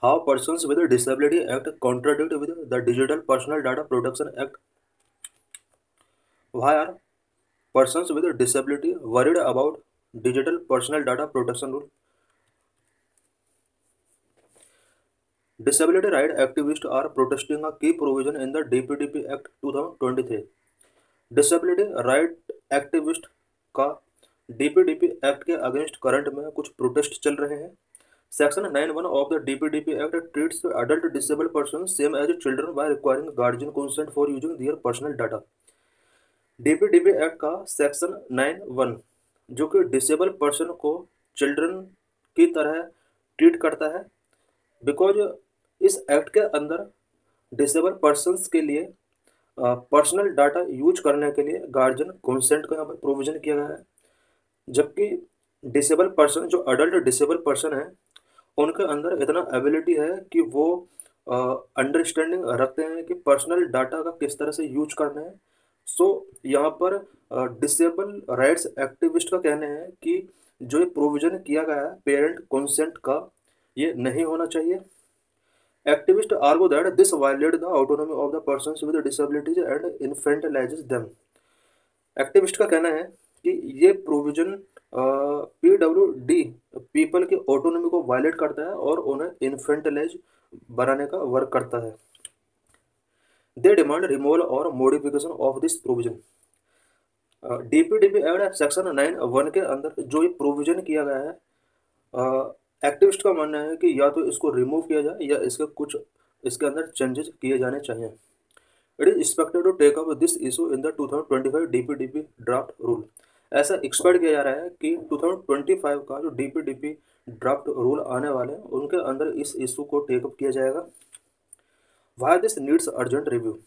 How persons with disability act contradict with the digital personal data protection act? Why are persons with disability worried about digital personal data protection rule? Disability right activists are protesting a key provision in the DPDP Act 2023. Disability right activist का DPDP act के against current में कुछ protest चल रहे हैं। Section 9(1) of the DPDP act treats adult disabled person same as children by requiring guardian consent for using their personal data. DPDP act का section 9(1) जो कि डिसेबल पर्सन को चिल्ड्रन की तरह ट्रीट करता है, बिकॉज इस एक्ट के अंदर डिसेबल पर्सन्स के लिए पर्सनल डाटा यूज करने के लिए गार्जियन कंसेंट का यहाँ पर प्रोविजन किया गया है। जबकि डिसेबल पर्सन जो अडल्ट डिसेबल पर्सन है उनके अंदर इतना एबिलिटी है कि वो अंडरस्टैंडिंग रखते हैं कि पर्सनल डाटा का किस तरह से यूज करना है। सो यहाँ पर डिसेबल राइट्स एक्टिविस्ट का कहना है कि जो ये प्रोविजन किया गया है पेरेंट कंसेंट का, ये नहीं होना चाहिए। Activists argue that this violates the autonomy of the persons with disabilities and infantilizes them. Activist का कहना है कि ये प्रोविजन पीडब्ल्यूडी पीपल की ऑटोनॉमी को वायलेट करता है और उन्हें इन्फेंटलाइज बनाने का वर्क करता है। दे डिमांड रिमूवल और modification of this provision. DPDP act section 9(1) के अंदर जो ये प्रोविजन किया गया है, एक्टिविस्ट का मानना है कि या तो इसको रिमूव किया जाए या इसके अंदर चेंजेस किए जाने चाहिए। It is expected to take up this issue in the 2025 DPDP draft rule. ऐसा एक्सपेक्ट किया जा रहा है कि 2025 का जो डीपीडीपी ड्राफ्ट रूल आने वाले हैं उनके अंदर इस इशू को टेकअप किया जाएगा। Why this needs urgent review?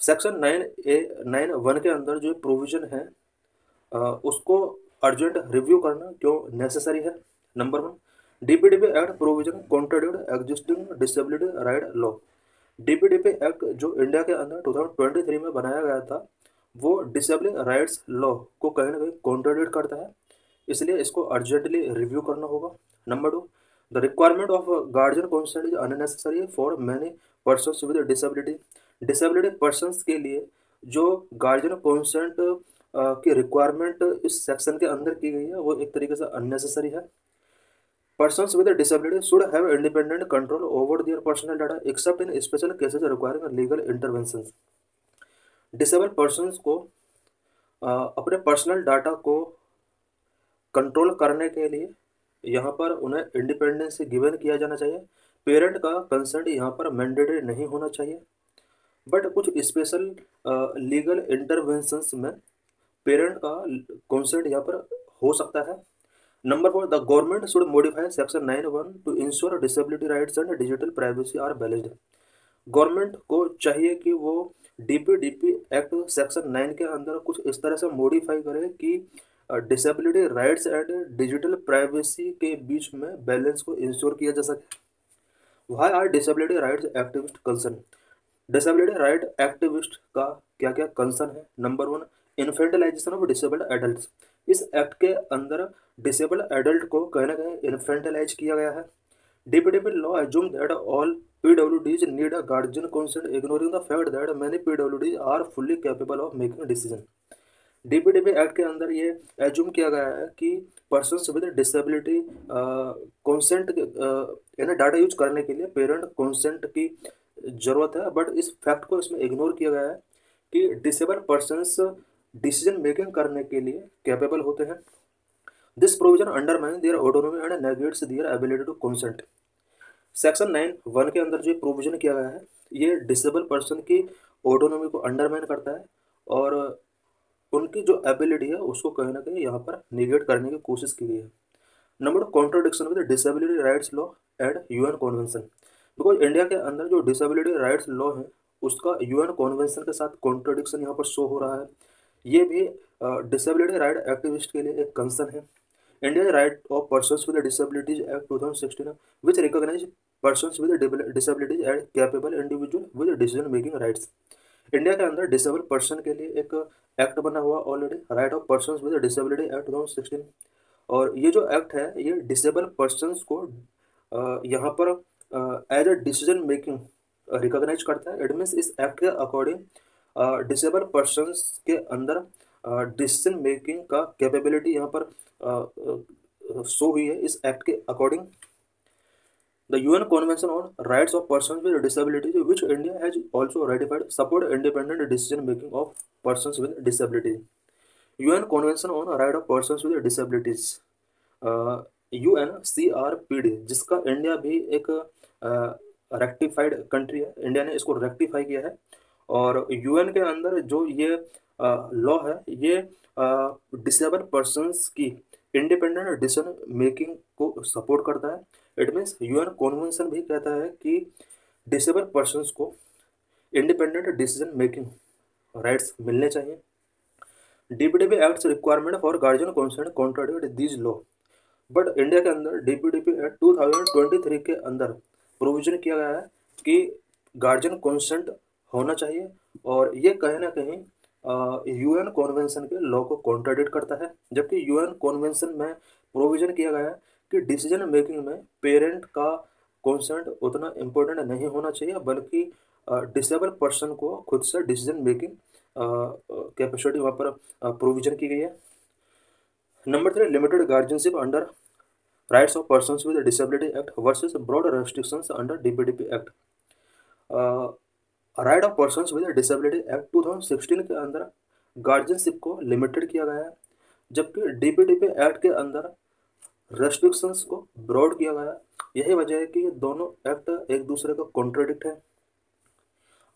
Section 9(1) के अंदर जो प्रोविजन है उसको अर्जेंट रिव्यू करना क्यों नेसेसरी है? Number 1, DPDP act provision contradict existing disability right law. DPDP act जो इंडिया के अंदर 2023 में बनाया गया था वो डिसेबिलिटी राइट्स लॉ को कहीं ना कहीं कॉन्ट्राडिक्ट करता है, इसलिए इसको अर्जेंटली रिव्यू करना होगा। Number 2, the requirement of guardian consent is unnecessary for many persons with disability. Disability persons के लिए जो गार्जियन कंसेंट की रिक्वायरमेंट इस सेक्शन के अंदर की गई है वो एक तरीके से अननेसेसरी है। Persons with a disability should have independent control over their personal data except in special cases requiring legal interventions. Disabled persons को अपने पर्सनल डाटा को कंट्रोल करने के लिए यहाँ पर उन्हें इंडिपेंडेंस गिवन किया जाना चाहिए। पेरेंट का कंसेंट यहाँ पर मैंडेटरी नहीं होना चाहिए, बट कुछ स्पेशल लीगल इंटरवेंशंस में पेरेंट का कंसेंट यहाँ पर हो सकता है। Number 4, the government should modify section 9(1) to ensure disability rights and digital privacy are balanced. Government को चाहिए कि वो डीपीडीपी एक्ट सेक्शन 9 के अंदर कुछ इस तरह से मॉडिफाई करे कि disability rights and digital privacy के बीच में बैलेंस को इंश्योर किया जा सके। Why are disability rights activist concern? Disability right activist का क्या क्या कंसर्न है? Number 1, infantilization of disabled adult. इस एक्ट के अंदर डिसेबल्ड एडल्ट को कहीं ना कहीं इन्फेंटलाइज किया गया है। DPDP law assume that all PWDs need a guardian consent, ignoring the fact that many PWDs are fully capable of making decision. DPDP act के अंदर ये एज्यूम किया गया है कि पर्सन्स विद डिसेबिलिटी कंसेंट यानी डाटा यूज करने के लिए पेरेंट कंसेंट की ज़रूरत है, बट इस फैक्ट को इसमें इग्नोर किया गया है कि डिसेबल पर्सन्स डिसीजन मेकिंग करने के लिए कैपेबल होते हैं। This provision undermine their autonomy and negates their ability to consent. Section 9(1) के अंदर जो प्रोविजन किया गया है ये डिसेबल पर्सन की ऑटोनॉमी को अंडरमाइन करता है और उनकी जो एबिलिटी है उसको कहीं ना कहीं यहाँ पर निगेट करने की कोशिश की गई है। Number 2, contradiction with disability rights law and UN convention. Because India के अंदर जो डिसेबिलिटी राइट्स लॉ है उसका यूएन कॉन्वेंशन के साथ कॉन्ट्रोडिक्शन यहाँ पर शो हो रहा है। ये भी डिसेबिलिटी राइट एक्टिविस्ट के लिए एक कंसर्न है। India right of persons with disabilities act 2016 which recognise persons with disabilities and capable individual with decision making rights. India के अंदर डिसेबल पर्सन के लिए एक एक्ट बना हुआ already, right of persons with disability act 2016, और ये जो एक्ट है ये डिसेबल पर्सन्स को यहाँ पर as a decision making recognise करता है। इट मीन्स इस एक्ट के अकॉर्डिंग डिसेबल पर्सनस के अंदर डिसीजन मेकिंग का कैपेबिलिटी यहाँ पर शो हुई है इस एक्ट के according. The UN convention on rights of person with disabilities which India has also ratified support independent decision making of person with disabilities. UN convention on right of person with disabilities UNCRPD, जिसका India भी एक rectified country है, India ने इसको rectify किया है। और UN के अंदर जो ये लॉ है ये डिसेबल पर्सन्स की इंडिपेंडेंट डिसीजन मेकिंग को सपोर्ट करता है। इट मीन्स यूएन कॉन्वेंशन भी कहता है कि डिसेबल पर्सन्स को इंडिपेंडेंट डिसीजन मेकिंग राइट्स मिलने चाहिए। DPDP act requirement for guardian consent contradict this law, but India के अंदर डीपीडीपी एक्ट 2023 के अंदर प्रोविजन किया गया है कि गार्जियन कंसेंट होना चाहिए, और ये कहीं ना कहीं यूएन कॉन्वेंशन के लॉ को कॉन्ट्राडिक्ट करता है। जबकि यूएन कॉन्वेंशन में प्रोविजन किया गया है कि डिसीजन मेकिंग में पेरेंट का कंसेंट उतना इम्पोर्टेंट नहीं होना चाहिए, बल्कि डिसेबल पर्सन को खुद से डिसीजन मेकिंग कैपेसिटी वहाँ पर प्रोविजन की गई है। Number 3, limited guardianship under rights of persons with disability act versus broad restrictions under DPDP act. Right of persons with disability act 2016 के अंदर गार्जियनशिप को लिमिटेड किया गया है, जबकि डीपीडीपी एक्ट के अंदर रेस्ट्रिक्शंस को ब्रॉड किया गया है। यही वजह है कि ये दोनों एक्ट एक दूसरे का कॉन्ट्राडिक्ट है।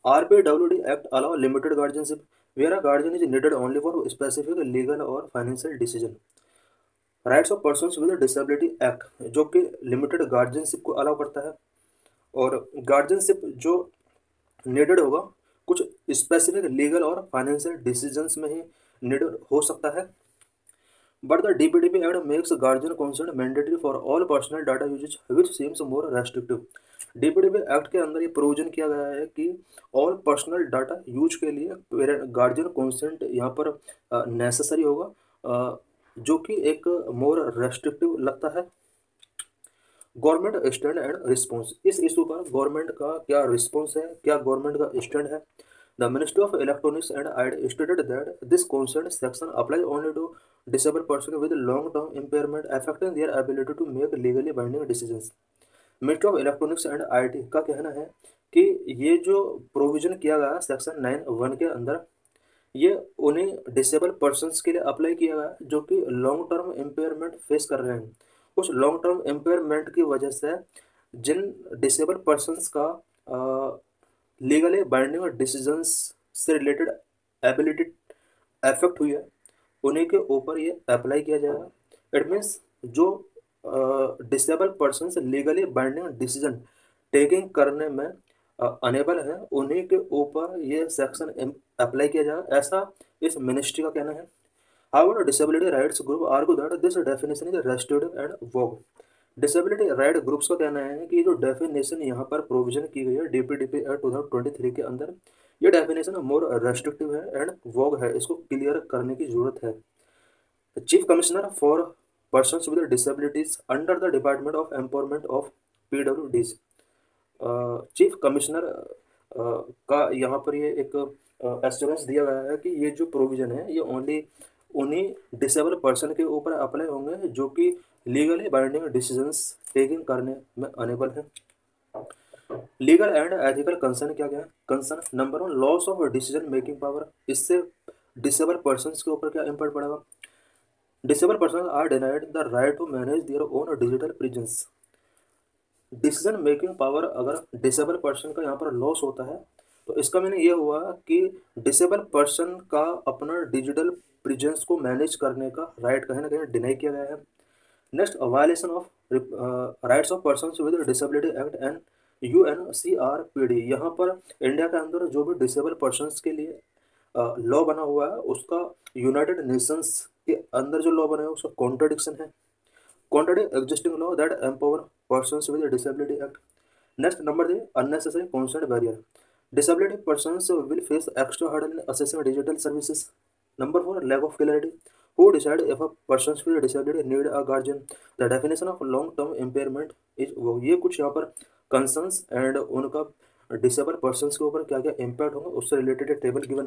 RPWD act allow limited guardianship where a guardian is needed only for specific legal और financial decision. Rights of persons with disability act जो कि लिमिटेड गार्जियनशिप को अलाउ करता है, और गार्जियनशिप जो नीडेड होगा कुछ स्पेसिफिक लीगल और फाइनेंशियल डिसीजंस में ही नीडेड हो सकता है। But the DPDP act makes guardian consent mandatory for all personal data usages which seems more restrictive. DPDP act के अंदर ये प्रोविजन किया गया है कि ऑल पर्सनल डाटा यूज के लिए गार्जियन कंसेंट यहाँ पर नेसेसरी होगा, जो कि एक मोर रेस्ट्रिक्टिव लगता है। गवर्नमेंट स्टैंड एंड रिस्पॉन्स, इस इशू पर गवर्नमेंट का क्या रिस्पॉन्स है, क्या गवर्नमेंट का स्टैंड है। The ministry of electronics and IT stated that this consent section apply only to disabled person with long term impairment affecting their ability to make legally binding decisions। Ministry of electronics and IT का कहना है कि ये जो provision किया गया section 9(1) के अंदर ये उन्हीं डिसेबल पर्सन्स के लिए अप्लाई किया गया जो कि लॉन्ग टर्म इम्पेयरमेंट फेस कर रहे हैं। उस लॉन्ग टर्म इम्पेयरमेंट की वजह से जिन डिसेबल पर्सन्स का लीगली बाइंडिंग डिसीजंस से रिलेटेड एबिलिटी अफेक्ट हुई है उन्हीं के ऊपर ये अप्लाई किया जाएगा। इट मीन्स जो disable persons legally binding decision taking करने में अनेबल हैं उन्हीं के ऊपर ये सेक्शन अप्लाई किया जाएगा, ऐसा इस मिनिस्ट्री का कहना है। However disability rights group argue that this definition is restrictive and Vogue. Disability right groups का कहना है कि जो डेफिनेशन यहाँ पर प्रोविजन की गई है डीपीडीपी एक्ट 2023 के अंदर, ये डेफिनेशन मोर रेस्ट्रिक्टिव है एंड वोग है, इसको क्लियर करने की जरूरत है। Chief commissioner for persons with disabilities under the department of empowerment of PWDs, chief commissioner का यहाँ पर ये एक एश्योरेंस दिया गया है कि ये जो प्रोविजन है ये ओनली उन्हीं डिसेबल पर्सन के ऊपर अप्लाई होंगे जो कि लीगली बाइंडिंग डिसीजंस टेकिंग करने में अनेबल है। लीगल एंड एथिकल कंसर्न क्या क्या है? Concern number 1, loss of decision making power. इससे डिसेबल पर्सन्स के ऊपर क्या इम्पैक्ट पड़ेगा? Disable person are denied the right to manage their own digital presence. Decision making power अगर डिसेबल पर्सन का यहाँ पर लॉस होता है तो इसका मीनिंग ये हुआ कि डिसेबल पर्सन का अपना डिजिटल प्रेजेंस को मैनेज करने का राइट कहीं ना कहीं डिनाई किया गया है। Next, violation of rights of persons with disability act and UNCRPD। यहाँ पर इंडिया के अंदर जो भी डिसेबल पर्सन्स के लिए लॉ बना हुआ है उसका यूनाइटेड नेशंस के अंदर जो लॉ बना है उसका कॉन्ट्रडिक्शन है, contradict existing law that empower persons with disability act. Next number 3, unnecessary consent barrier. Disability persons will face extra hurdle in accessing digital services. Number 4, lack of clarity. Who decide if a person with disability need a guardian? The definition of long-term impairment is वो ये कुछ यहाँ पर concerns and उनका disable persons के ऊपर क्या क्या इम्पैक्ट होंगे उससे रिलेटेड टेबल गिवन